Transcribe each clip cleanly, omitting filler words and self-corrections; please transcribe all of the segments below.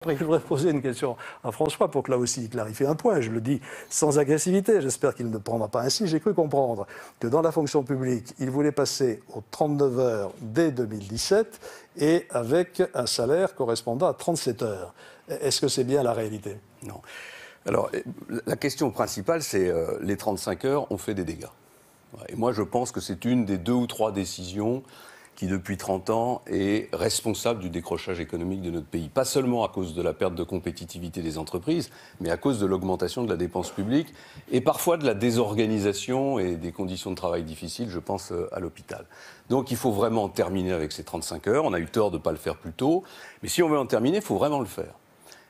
Après, je voudrais poser une question à François pour que là aussi il clarifie un point. Je le dis sans agressivité, j'espère qu'il ne prendra pas ainsi. J'ai cru comprendre que dans la fonction publique, il voulait passer aux 39 heures dès 2017 et avec un salaire correspondant à 37 heures. Est-ce que c'est bien la réalité? Non. Alors, la question principale, c'est les 35 heures ont fait des dégâts. Et moi, je pense que c'est une des 2 ou 3 décisions qui, depuis 30 ans, est responsable du décrochage économique de notre pays. Pas seulement à cause de la perte de compétitivité des entreprises, mais à cause de l'augmentation de la dépense publique et parfois de la désorganisation et des conditions de travail difficiles, je pense, à l'hôpital. Donc il faut vraiment terminer avec ces 35 heures. On a eu tort de ne pas le faire plus tôt, mais si on veut en terminer, il faut vraiment le faire.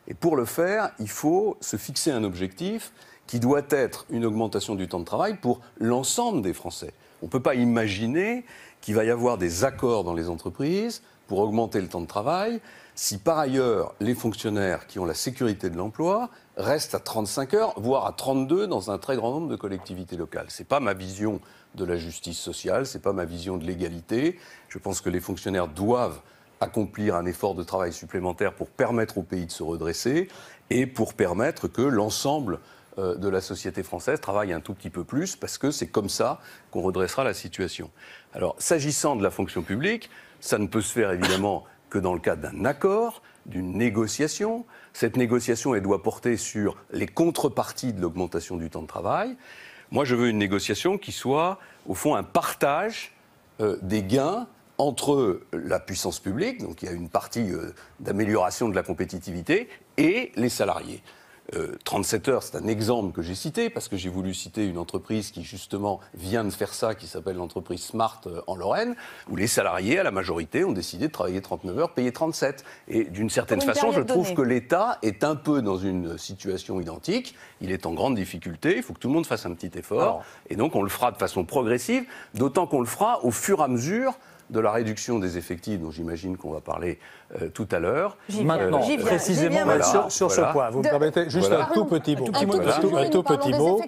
Et pour le faire, il faut se fixer un objectif qui doit être une augmentation du temps de travail pour l'ensemble des Français. On ne peut pas imaginer qu'il va y avoir des accords dans les entreprises pour augmenter le temps de travail si par ailleurs les fonctionnaires qui ont la sécurité de l'emploi restent à 35 heures, voire à 32 dans un très grand nombre de collectivités locales. Ce n'est pas ma vision de la justice sociale, ce n'est pas ma vision de l'égalité. Je pense que les fonctionnaires doivent accomplir un effort de travail supplémentaire pour permettre au pays de se redresser et pour permettre que l'ensemble de la société française travaille un tout petit peu plus, parce que c'est comme ça qu'on redressera la situation. Alors, s'agissant de la fonction publique, ça ne peut se faire évidemment que dans le cadre d'un accord, d'une négociation. Cette négociation, elle doit porter sur les contreparties de l'augmentation du temps de travail. Moi, je veux une négociation qui soit, au fond, un partage des gains entre la puissance publique, donc il y a une partie d'amélioration de la compétitivité, et les salariés. 37 heures, c'est un exemple que j'ai cité, parce que j'ai voulu citer une entreprise qui, justement, vient de faire ça, qui s'appelle l'entreprise Smart en Lorraine, où les salariés, à la majorité, ont décidé de travailler 39 heures, payer 37. Et d'une certaine façon, je trouve que l'État est un peu dans une situation identique. Il est en grande difficulté, il faut que tout le monde fasse un petit effort. Et donc, on le fera de façon progressive, d'autant qu'on le fera au fur et à mesure de la réduction des effectifs, dont j'imagine qu'on va parler tout à l'heure. Maintenant, précisément, voilà, sur ce point, vous me permettez juste un tout petit mot. Un tout petit mot.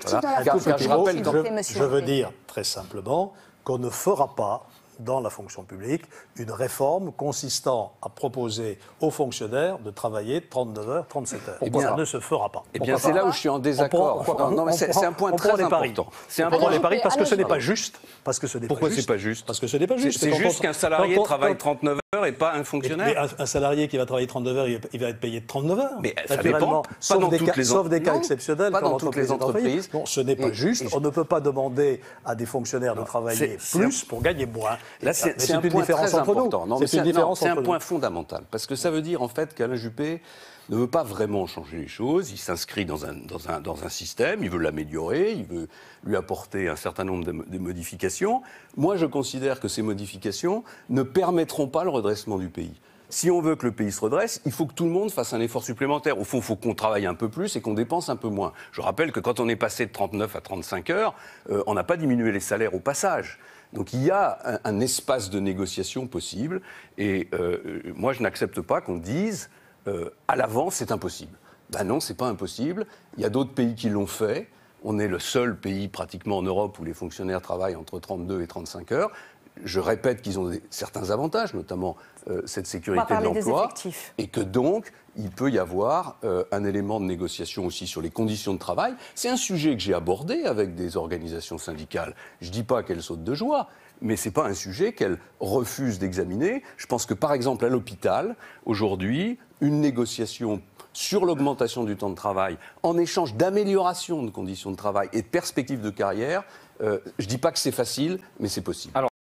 Je veux dire très simplement qu'on ne fera pas dans la fonction publique une réforme consistant à proposer aux fonctionnaires de travailler 39 heures, 37 heures. Ça ne se fera pas. Eh bien, c'est là où je suis en désaccord. Non, mais c'est un point très important. On prend les paris parce que ce n'est pas juste. Pourquoi c'est pas juste? Parce que ce n'est pas juste. C'est juste qu'un salarié travaille 39 heures et pas un fonctionnaire. Mais un salarié qui va travailler 39 heures, il va être payé de 39 heures. Mais ça dépend. Sauf des cas exceptionnels. Pas dans toutes les entreprises. Non, ce n'est pas juste. On ne peut pas demander à des fonctionnaires de travailler plus pour gagner moins. Là, c'est un point très important. C'est un point fondamental. Parce que ça veut dire, en fait, qu'Alain Juppé ne veut pas vraiment changer les choses. Il s'inscrit dans un système, il veut l'améliorer, il veut lui apporter un certain nombre de modifications. Moi, je considère que ces modifications ne permettront pas le redressement du pays. Si on veut que le pays se redresse, il faut que tout le monde fasse un effort supplémentaire. Au fond, il faut qu'on travaille un peu plus et qu'on dépense un peu moins. Je rappelle que quand on est passé de 39 à 35 heures, on n'a pas diminué les salaires au passage. Donc il y a un espace de négociation possible. Et moi, je n'accepte pas qu'on dise à l'avance, c'est impossible. Ben non, c'est pas impossible. Il y a d'autres pays qui l'ont fait. On est le seul pays pratiquement en Europe où les fonctionnaires travaillent entre 32 et 35 heures. Je répète qu'ils ont certains avantages, notamment cette sécurité de l'emploi, et que donc il peut y avoir un élément de négociation aussi sur les conditions de travail. C'est un sujet que j'ai abordé avec des organisations syndicales. Je ne dis pas qu'elles sautent de joie, mais ce n'est pas un sujet qu'elles refusent d'examiner. Je pense que, par exemple, à l'hôpital, aujourd'hui, une négociation sur l'augmentation du temps de travail, en échange d'amélioration de conditions de travail et de perspectives de carrière, je ne dis pas que c'est facile, mais c'est possible.